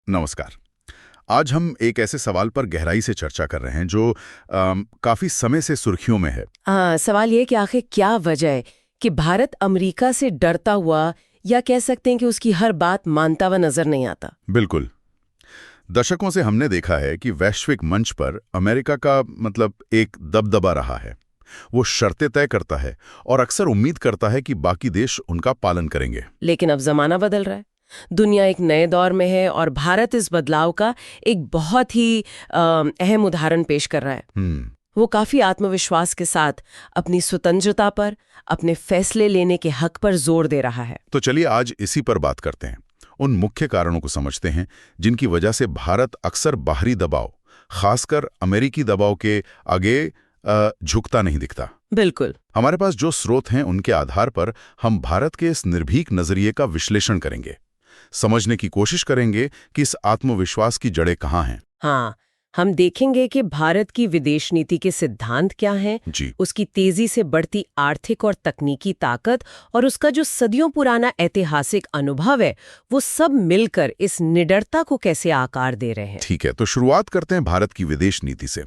नमस्कार। आज हम एक ऐसे सवाल पर गहराई से चर्चा कर रहे हैं जो काफी समय से सुर्खियों में है। सवाल ये कि आखिर क्या वजह है कि भारत अमेरिका से डरता हुआ या कह सकते हैं कि उसकी हर बात मानता हुआ नजर नहीं आता। बिल्कुल। दशकों से हमने देखा है कि वैश्विक मंच पर अमेरिका का एक दबदबा रहा है। वो शर्तें तय करता है और अक्सर उम्मीद करता है कि बाकी देश उनका पालन करेंगे। लेकिन अब जमाना बदल रहा है, दुनिया एक नए दौर में है और भारत इस बदलाव का एक बहुत ही अहम उदाहरण पेश कर रहा है। वो काफी आत्मविश्वास के साथ अपनी स्वतंत्रता पर, अपने फैसले लेने के हक पर जोर दे रहा है। तो चलिए आज इसी पर बात करते हैं। उन मुख्य कारणों को समझते हैं जिनकी वजह से भारत अक्सर बाहरी दबाव, खासकर अमेरिकी दबाव के आगे झुकता नहीं दिखता। बिल्कुल। हमारे पास जो स्रोत हैं उनके आधार पर हम भारत के इस निर्भीक नजरिए का विश्लेषण करेंगे, समझने की कोशिश करेंगे कि इस आत्मविश्वास की जड़ें कहाँ हैं। हाँ, हम देखेंगे कि भारत की विदेश नीति के सिद्धांत क्या हैं, जी। उसकी तेजी से बढ़ती आर्थिक और तकनीकी ताकत और उसका जो सदियों पुराना ऐतिहासिक अनुभव है, वो सब मिलकर इस निडरता को कैसे आकार दे रहे हैं। ठीक है, तो शुरुआत करते हैं भारत की विदेश नीति से।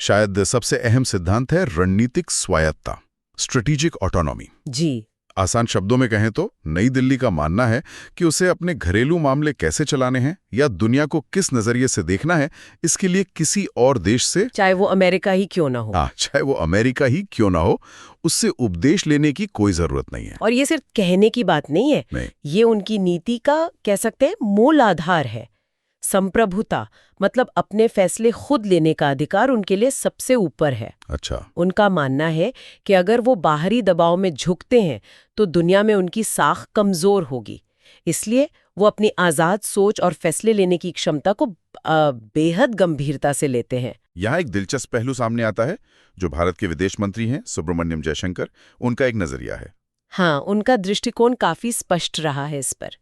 शायद सबसे अहम सिद्धांत है रणनीतिक स्वायत्तता, स्ट्रेटेजिक ऑटोनॉमी। जी। आसान शब्दों में कहें तो नई दिल्ली का मानना है कि उसे अपने घरेलू मामले कैसे चलाने हैं या दुनिया को किस नजरिए से देखना है, इसके लिए किसी और देश से, चाहे वो अमेरिका ही क्यों ना हो, चाहे वो अमेरिका ही क्यों ना हो, उससे उपदेश लेने की कोई जरूरत नहीं है। और ये सिर्फ कहने की बात नहीं है, नहीं। ये उनकी नीति का कह सकते हैं मूल आधार है। संप्रभुता मतलब अपने फैसले खुद लेने का अधिकार उनके लिए सबसे ऊपर है। अच्छा। उनका मानना है कि अगर वो बाहरी दबाव में झुकते हैं तो दुनिया में उनकी साख कमजोर होगी। इसलिए वो अपनी आजाद सोच और फैसले लेने की क्षमता को बेहद गंभीरता से लेते हैं। यहाँ एक दिलचस्प पहलू सामने आता है जो भारत के विदेश मंत्री हैं सुब्रमण्यम जयशंकर, उनका एक नजरिया है। हाँ, उनका दृष्टिकोण काफी स्पष्ट रहा है इस पर।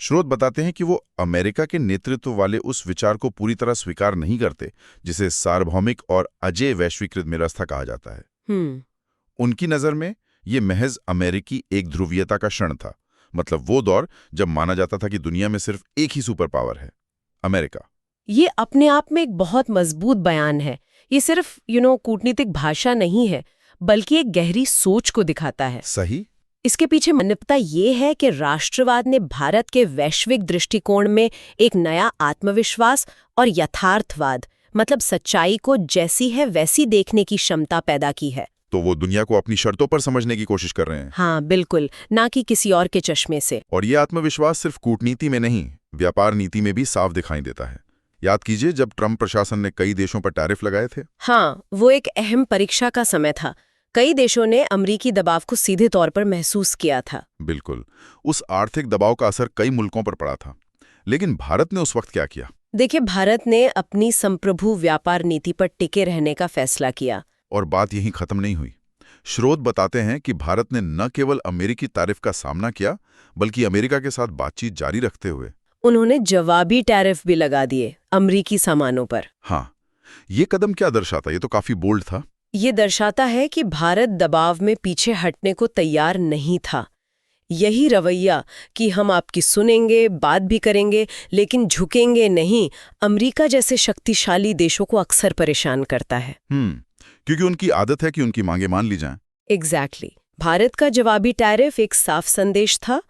स्रोत बताते हैं कि वो अमेरिका के नेतृत्व वाले उस विचार को पूरी तरह स्वीकार नहीं करते जिसे सार्वभौमिक और अजेय वैश्वीकृत व्यवस्था कहा जाता है। उनकी नजर में ये महज अमेरिकी एक ध्रुवीयता का क्षण था। मतलब वो दौर जब माना जाता था कि दुनिया में सिर्फ एक ही सुपर पावर है, अमेरिका। ये अपने आप में एक बहुत मजबूत बयान है। ये सिर्फ कूटनीतिक भाषा नहीं है, बल्कि एक गहरी सोच को दिखाता है। सही। इसके पीछे मान्यता ये है कि राष्ट्रवाद ने भारत के वैश्विक दृष्टिकोण में एक नया आत्मविश्वास और यथार्थवाद मतलब सच्चाई को जैसी है वैसी देखने की क्षमता पैदा की है। तो वो दुनिया को अपनी शर्तों पर समझने की कोशिश कर रहे हैं। हाँ बिल्कुल, ना कि किसी और के चश्मे से। और ये आत्मविश्वास सिर्फ कूटनीति में नहीं, व्यापार नीति में भी साफ दिखाई देता है। याद कीजिए जब ट्रंप प्रशासन ने कई देशों पर टैरिफ लगाए थे। हाँ, वो एक अहम परीक्षा का समय था। कई देशों ने अमेरिकी दबाव को सीधे तौर पर महसूस किया था। बिल्कुल। उस आर्थिक दबाव का असर कई मुल्कों पर पड़ा था। लेकिन भारत ने उस वक्त क्या किया? देखिए, भारत ने अपनी संप्रभु व्यापार नीति पर टिके रहने का फैसला किया। और बात यहीं खत्म नहीं हुई। स्रोत बताते हैं कि भारत ने न केवल अमेरिकी तारीफ का सामना किया, बल्कि अमेरिका के साथ बातचीत जारी रखते हुए उन्होंने जवाबी टैरिफ भी लगा दिए अमेरिकी सामानों पर। हाँ, ये कदम क्या दर्शाता? ये तो काफी बोल्ड था। ये दर्शाता है कि भारत दबाव में पीछे हटने को तैयार नहीं था। यही रवैया कि हम आपकी सुनेंगे, बात भी करेंगे, लेकिन झुकेंगे नहीं, अमेरिका जैसे शक्तिशाली देशों को अक्सर परेशान करता है। क्योंकि उनकी आदत है कि उनकी मांगे मान ली जाएं। एग्जैक्टली। भारत का जवाबी टैरिफ एक साफ संदेश था,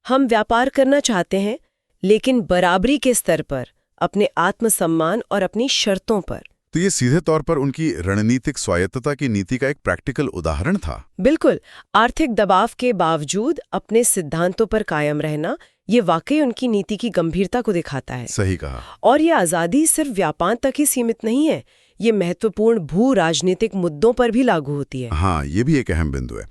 हम व्यापार करना चाहते हैं, लेकिन बराबरी के स्तर पर, अपने आत्मसम्मान और अपनी शर्तों पर। तो ये सीधे तौर पर उनकी रणनीतिक स्वायत्तता की नीति का एक प्रैक्टिकल उदाहरण था। बिल्कुल। आर्थिक दबाव के बावजूद अपने सिद्धांतों पर कायम रहना, ये वाकई उनकी नीति की गंभीरता को दिखाता है। सही कहा। और ये आज़ादी सिर्फ व्यापार तक ही सीमित नहीं है, ये महत्वपूर्ण भू राजनीतिक मुद्दों पर भी लागू होती है। हाँ, ये भी एक अहम बिंदु है।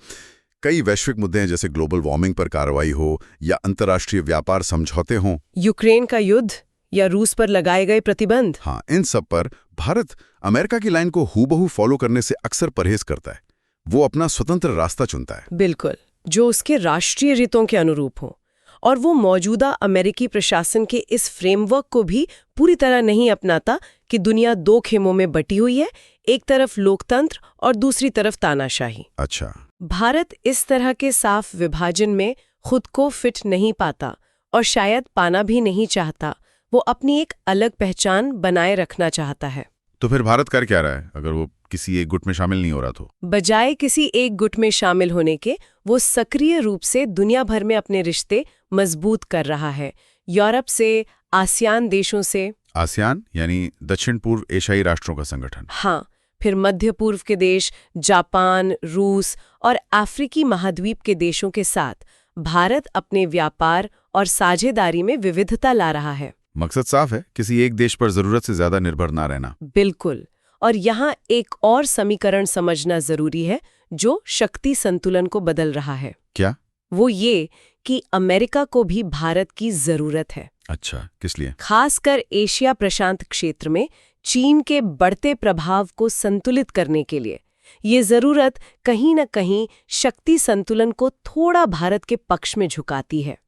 कई वैश्विक मुद्दे हैं, जैसे ग्लोबल वार्मिंग पर कार्रवाई हो या अंतर्राष्ट्रीय व्यापार समझौते हों, यूक्रेन का युद्ध या रूस पर लगाए गए प्रतिबंध। हाँ, इन सब पर भारत अमेरिका की लाइन को हूबहू फॉलो करने से अक्सर परहेज करता है। वो अपना स्वतंत्र रास्ता चुनता है। बिल्कुल, जो उसके राष्ट्रीय हितों के अनुरूप हो। और वो मौजूदा अमेरिकी प्रशासन के इस फ्रेमवर्क को भी पूरी तरह नहीं अपनाता कि दुनिया दो खेमों में बटी हुई है, एक तरफ लोकतंत्र और दूसरी तरफ तानाशाही। अच्छा। भारत इस तरह के साफ विभाजन में खुद को फिट नहीं पाता और शायद पाना भी नहीं चाहता। वो अपनी एक अलग पहचान बनाए रखना चाहता है। तो फिर भारत कर क्या रहा है अगर वो किसी एक गुट में शामिल नहीं हो रहा तो? बजाय किसी एक गुट में शामिल होने के वो सक्रिय रूप से दुनिया भर में अपने रिश्ते मजबूत कर रहा है। यूरोप से, आसियान देशों से। आसियान यानी दक्षिण पूर्व एशियाई राष्ट्रों का संगठन। हाँ, फिर मध्य पूर्व के देश, जापान, रूस और अफ्रीकी महाद्वीप के देशों के साथ भारत अपने व्यापार और साझेदारी में विविधता ला रहा है। मकसद साफ है, किसी एक देश पर जरूरत से ज्यादा निर्भर ना रहना। बिल्कुल। और यहाँ एक और समीकरण समझना जरूरी है जो शक्ति संतुलन को बदल रहा है। क्या? वो ये कि अमेरिका को भी भारत की जरूरत है। अच्छा, किस लिए? खासकर एशिया प्रशांत क्षेत्र में चीन के बढ़ते प्रभाव को संतुलित करने के लिए। ये जरूरत कहीं न कहीं शक्ति संतुलन को थोड़ा भारत के पक्ष में झुकाती है।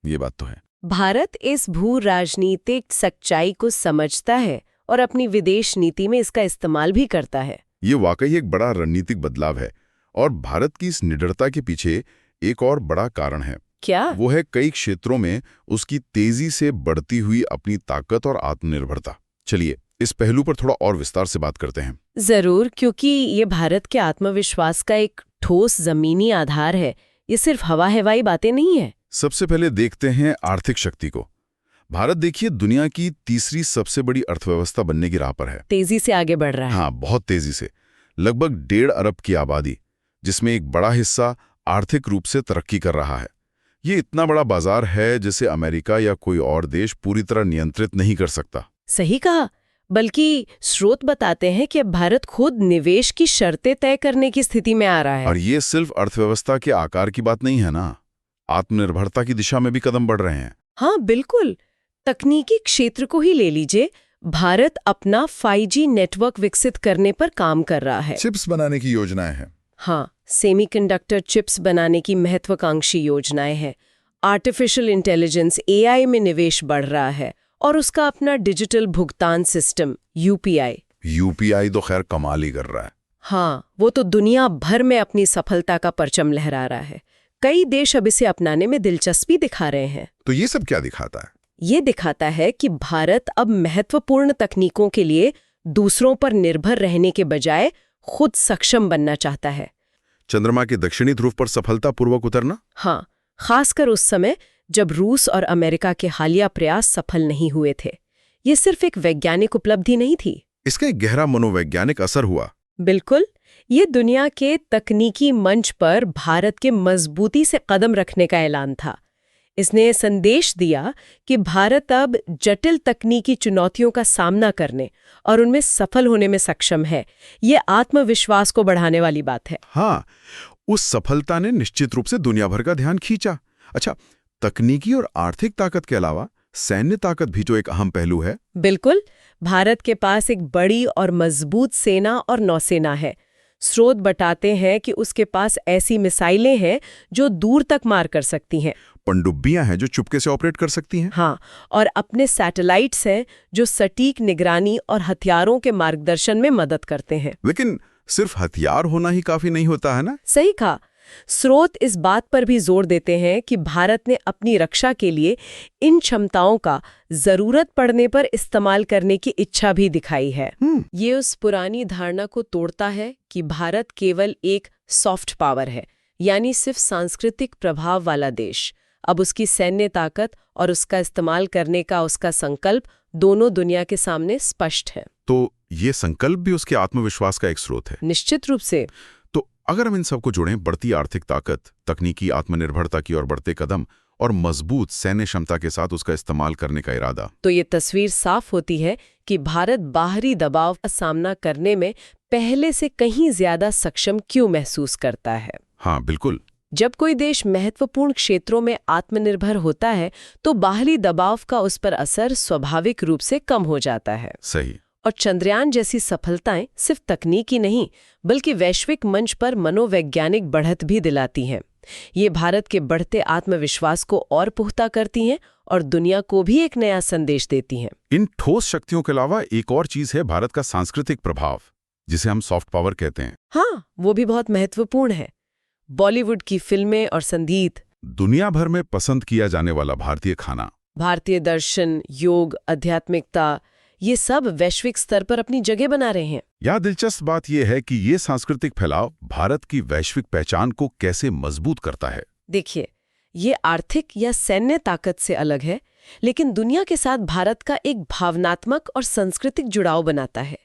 ये बात तो है। भारत इस भू राजनीतिक सच्चाई को समझता है और अपनी विदेश नीति में इसका इस्तेमाल भी करता है। ये वाकई एक बड़ा रणनीतिक बदलाव है और भारत की इस निडरता के पीछे एक और बड़ा कारण है। क्या? वो है कई क्षेत्रों में उसकी तेजी से बढ़ती हुई अपनी ताकत और आत्मनिर्भरता। चलिए इस पहलू पर थोड़ा और विस्तार से बात करते हैं। जरूर, क्योंकि ये भारत के आत्मविश्वास का एक ठोस जमीनी आधार है। ये सिर्फ हवाई बातें नहीं है। सबसे पहले देखते हैं आर्थिक शक्ति को। भारत देखिए दुनिया की तीसरी सबसे बड़ी अर्थव्यवस्था बनने की राह पर है। तेजी से आगे बढ़ रहा है। हाँ, बहुत तेजी से। लगभग 1.5 अरब की आबादी, जिसमें एक बड़ा हिस्सा आर्थिक रूप से तरक्की कर रहा है। ये इतना बड़ा बाजार है जिसे अमेरिका या कोई और देश पूरी तरह नियंत्रित नहीं कर सकता। सही कहा। बल्कि स्रोत बताते हैं कि अब भारत खुद निवेश की शर्तें तय करने की स्थिति में आ रहा है। और ये सिर्फ अर्थव्यवस्था के आकार की बात नहीं है ना, आत्मनिर्भरता की दिशा में भी कदम बढ़ रहे हैं। हाँ बिल्कुल। तकनीकी क्षेत्र को ही ले लीजिए। भारत अपना 5G नेटवर्क विकसित करने पर काम कर रहा है। चिप्स बनाने की योजनाएं हैं। हाँ, सेमीकंडक्टर चिप्स बनाने की महत्वाकांक्षी योजनाएं हैं। आर्टिफिशियल इंटेलिजेंस AI में निवेश बढ़ रहा है और उसका अपना डिजिटल भुगतान सिस्टम UPI तो खैर कमाल ही कर रहा है। हाँ, वो तो दुनिया भर में अपनी सफलता का परचम लहरा रहा है। कई देश अब इसे अपनाने में दिलचस्पी दिखा रहे हैं। तो ये सब क्या दिखाता है? ये दिखाता है कि भारत अब महत्वपूर्ण तकनीकों के लिए दूसरों पर निर्भर रहने के बजाय खुद सक्षम बनना चाहता है। चंद्रमा के दक्षिणी ध्रुव पर सफलतापूर्वक उतरना? हाँ, खासकर उस समय जब रूस और अमेरिका के हालिया प्रयास सफल नहीं हुए थे। ये सिर्फ एक वैज्ञानिक उपलब्धि नहीं थी। इसका एक गहरा मनोवैज्ञानिक असर हुआ। बिल्कुल। ये दुनिया के तकनीकी मंच पर भारत के मजबूती से कदम रखने का ऐलान था। इसने संदेश दिया कि भारत अब जटिल तकनीकी चुनौतियों का सामना करने और उनमें सफल होने में सक्षम है। ये आत्मविश्वास को बढ़ाने वाली बात है। हाँ, उस सफलता ने निश्चित रूप से दुनिया भर का ध्यान खींचा। अच्छा, तकनीकी और आर्थिक ताकत के अलावा सैन्य ताकत भी तो एक अहम पहलू है। बिल्कुल। भारत के पास एक बड़ी और मजबूत सेना और नौसेना है। स्रोत बताते हैं कि उसके पास ऐसी मिसाइलें हैं जो दूर तक मार कर सकती हैं। पनडुब्बियां हैं जो चुपके से ऑपरेट कर सकती हैं। हाँ, और अपने सैटेलाइट्स हैं जो सटीक निगरानी और हथियारों के मार्गदर्शन में मदद करते हैं। लेकिन सिर्फ हथियार होना ही काफी नहीं होता है ना? सही कहा। स्रोत इस बात पर भी जोर देते हैं कि भारत ने अपनी रक्षा के लिए इन क्षमताओं का जरूरत पड़ने पर इस्तेमाल करने की इच्छा भी दिखाई है। ये उस पुरानी धारणा को तोड़ता है कि भारत केवल एक सॉफ्ट पावर है, यानी सिर्फ सांस्कृतिक प्रभाव वाला देश। अब उसकी सैन्य ताकत और उसका इस्तेमाल करने का उसका संकल्प दोनों दुनिया के सामने स्पष्ट है। तो ये संकल्प भी उसके आत्मविश्वास का एक स्रोत है। निश्चित रूप से। तो अगर हम इन सबको जोड़ें, बढ़ती आर्थिक ताकत, तकनीकी आत्मनिर्भरता की ओर बढ़ते कदम और मजबूत सैन्य क्षमता के साथ उसका इस्तेमाल करने का इरादा, तो ये तस्वीर साफ होती है कि भारत बाहरी दबाव का सामना करने में पहले से कहीं ज्यादा सक्षम क्यों महसूस करता है। हाँ बिल्कुल। जब कोई देश महत्वपूर्ण क्षेत्रों में आत्मनिर्भर होता है तो बाहरी दबाव का उस पर असर स्वाभाविक रूप से कम हो जाता है। सही। और चंद्रयान जैसी सफलताएं सिर्फ तकनीकी नहीं बल्कि वैश्विक मंच पर मनोवैज्ञानिक बढ़त भी दिलाती हैं। ये भारत के बढ़ते आत्मविश्वास को और पुख्ता करती हैं और दुनिया को भी एक नया संदेश देती हैं। इन ठोस शक्तियों के अलावा एक और चीज है भारत का सांस्कृतिक प्रभाव, जिसे हम सॉफ्ट पावर कहते हैं। हाँ, वो भी बहुत महत्वपूर्ण है। बॉलीवुड की फिल्में और संगीत, दुनिया भर में पसंद किया जाने वाला भारतीय खाना, भारतीय दर्शन, योग, आध्यात्मिकता, ये सब वैश्विक स्तर पर अपनी जगह बना रहे हैं। यहाँ दिलचस्प बात यह है कि ये सांस्कृतिक फैलाव भारत की वैश्विक पहचान को कैसे मजबूत करता है। देखिए, ये आर्थिक या सैन्य ताकत से अलग है, लेकिन दुनिया के साथ भारत का एक भावनात्मक और सांस्कृतिक जुड़ाव बनाता है।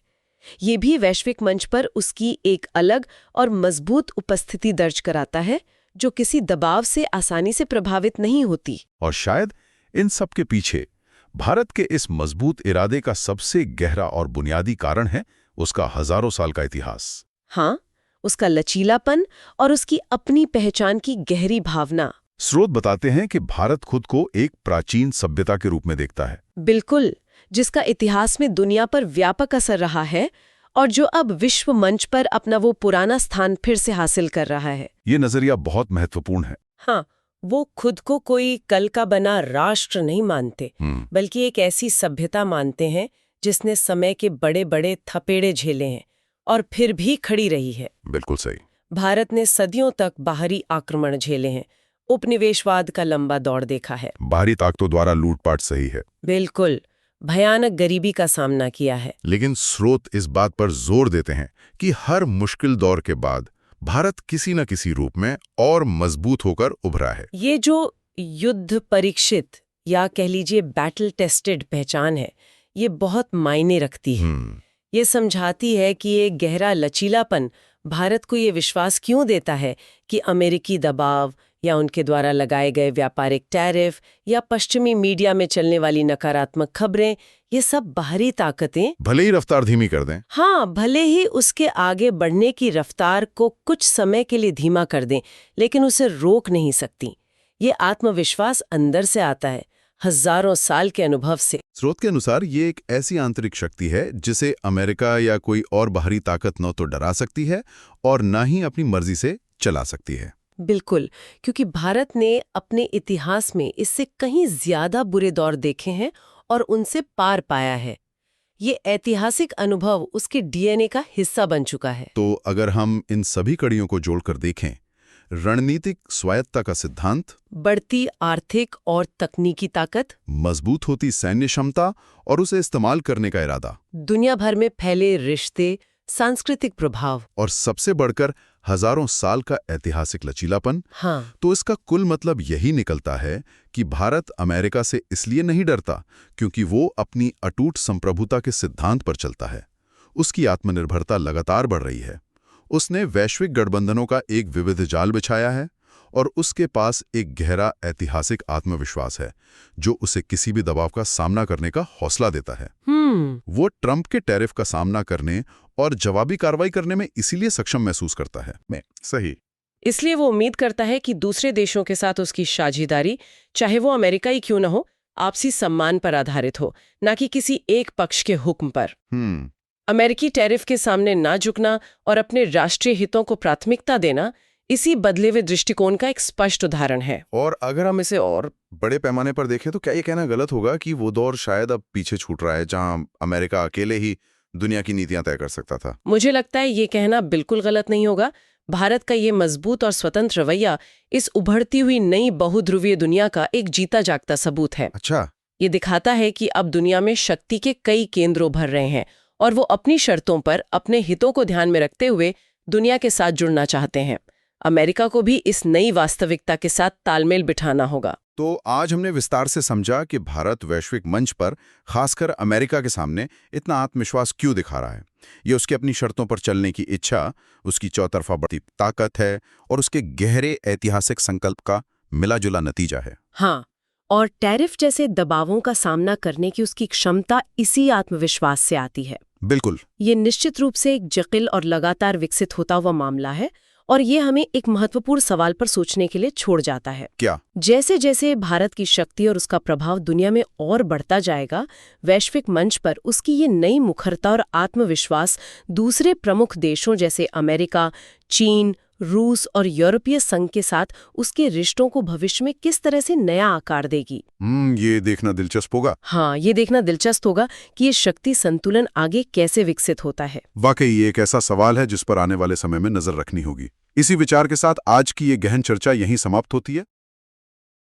ये भी वैश्विक मंच पर उसकी एक अलग और मजबूत उपस्थिति दर्ज कराता है, जो किसी दबाव से आसानी से प्रभावित नहीं होती। और शायद इन सब के पीछे भारत के इस मजबूत इरादे का सबसे गहरा और बुनियादी कारण है उसका हजारों साल का इतिहास। हाँ, उसका लचीलापन और उसकी अपनी पहचान की गहरी भावना। स्रोत बताते हैं कि भारत खुद को एक प्राचीन सभ्यता के रूप में देखता है। बिल्कुल, जिसका इतिहास में दुनिया पर व्यापक असर रहा है और जो अब विश्व मंच पर अपना वो पुराना स्थान फिर से हासिल कर रहा है। ये नजरिया बहुत महत्वपूर्ण है। हाँ, वो खुद को कोई कल का बना राष्ट्र नहीं मानते, बल्कि एक ऐसी सभ्यता मानते हैं जिसने समय के बड़े बड़े थपेड़े झेले हैं और फिर भी खड़ी रही है। बिल्कुल सही। भारत ने सदियों तक बाहरी आक्रमण झेले हैं, उपनिवेशवाद का लंबा दौर देखा है, बाहरी ताकतों द्वारा लूटपाट सही है, बिल्कुल, भयानक गरीबी का सामना किया है। लेकिन स्रोत इस बात पर जोर देते हैं कि हर मुश्किल दौर के बाद भारत किसी न किसी रूप में और मजबूत होकर उभरा है। ये जो युद्ध परीक्षित या कह लीजिए बैटल टेस्टेड पहचान है, ये बहुत मायने रखती है। ये समझाती है कि ये गहरा लचीलापन भारत को ये विश्वास क्यों देता है कि अमेरिकी दबाव या उनके द्वारा लगाए गए व्यापारिक टैरिफ या पश्चिमी मीडिया में चलने वाली नकारात्मक खबरें, ये सब बाहरी ताकतें भले ही रफ्तार धीमी कर दें, हाँ, भले ही उसके आगे बढ़ने की रफ्तार को कुछ समय के लिए धीमा कर दें, लेकिन उसे रोक नहीं सकती। ये आत्मविश्वास अंदर से आता है, हजारों साल के अनुभव से। स्रोत के अनुसार ये एक ऐसी आंतरिक शक्ति है जिसे अमेरिका या कोई और बाहरी ताकत न तो डरा सकती है और न ही अपनी मर्जी से चला सकती है। बिल्कुल, क्योंकि भारत ने अपने इतिहास में इससे कहीं ज्यादा बुरे दौर देखे हैं और उनसे पार पाया है। ये ऐतिहासिक अनुभव उसके डीएनए का हिस्सा बन चुका है। तो अगर हम इन सभी कड़ियों को जोड़कर देखें, रणनीतिक स्वायत्तता का सिद्धांत, बढ़ती आर्थिक और तकनीकी ताकत, मजबूत होती सैन्य क्षमता और उसे इस्तेमाल करने का इरादा, दुनिया भर में फैले रिश्ते, सांस्कृतिक प्रभाव और सबसे बढ़कर हजारों साल का ऐतिहासिक लचीलापन, हाँ, तो इसका कुल मतलब यही निकलता है कि भारत अमेरिका से इसलिए नहीं डरता क्योंकि वो अपनी अटूट संप्रभुता के सिद्धांत पर चलता है। उसकी आत्मनिर्भरता लगातार बढ़ रही है। उसने वैश्विक गठबंधनों का एक विविध जाल बिछाया है और उसके पास एक गहरा ऐतिहासिक आत्मविश्वास है जो उसे किसी भी दबाव का सामना करने का हौसला देता है। वो ट्रंप के टैरिफ का सामना करने और जवाबी कार्रवाई करने में इसीलिए सक्षम महसूस करता है। सही। इसलिए वो उम्मीद करता है कि दूसरे देशों के साथ उसकी साझेदारी, चाहे वो अमेरिका ही क्यों न हो, आपसी सम्मान पर आधारित हो, न कि किसी एक पक्ष के हुक्म पर। अमेरिकी टैरिफ के सामने ना झुकना और अपने राष्ट्रीय हितों को प्राथमिकता देना इसी बदले हुए दृष्टिकोण का एक स्पष्ट उदाहरण है। और अगर हम इसे और बड़े पैमाने पर देखें तो क्या ये कहना गलत होगा कि वो दौर शायद अब पीछे छूट रहा है जहां अमेरिका अकेले ही दुनिया की नीतियां तय कर सकता था? मुझे लगता है ये कहना बिल्कुल गलत नहीं होगा। भारत का ये मजबूत और स्वतंत्र रवैया इस उभरती हुई नई बहुध्रुवीय दुनिया का एक जीता जागता सबूत है। अच्छा। ये दिखाता है कि अब दुनिया में शक्ति के कई केंद्र उभर रहे हैं और वो अपनी शर्तों पर अपने हितों को ध्यान में रखते हुए दुनिया के साथ जुड़ना चाहते हैं। अमेरिका को भी इस नई वास्तविकता के साथ तालमेल बिठाना होगा। तो आज हमने विस्तार से समझा कि भारत वैश्विक मंच पर खासकर अमेरिका के सामने इतना आत्मविश्वास क्यों दिखा रहा है। ये उसकी अपनी शर्तों पर चलने की इच्छा, उसकी चौतरफा बढ़ती ताकत है और उसके गहरे ऐतिहासिक संकल्प का मिला-जुला नतीजा है। हाँ, और टैरिफ जैसे दबावों का सामना करने की उसकी क्षमता इसी आत्मविश्वास से आती है। बिल्कुल। ये निश्चित रूप से एक जटिल और लगातार विकसित होता हुआ मामला है और ये हमें एक महत्वपूर्ण सवाल पर सोचने के लिए छोड़ जाता है। क्या? जैसे जैसे भारत की शक्ति और उसका प्रभाव दुनिया में और बढ़ता जाएगा, वैश्विक मंच पर उसकी ये नई मुखरता और आत्मविश्वास दूसरे प्रमुख देशों जैसे अमेरिका, चीन, रूस और यूरोपीय संघ के साथ उसके रिश्तों को भविष्य में किस तरह से नया आकार देगी। ये देखना दिलचस्प होगा। हाँ, ये देखना दिलचस्प होगा कि ये शक्ति संतुलन आगे कैसे विकसित होता है। वाकई ये एक ऐसा सवाल है जिस पर आने वाले समय में नजर रखनी होगी। इसी विचार के साथ आज की ये गहन चर्चा यहीं समाप्त होती है।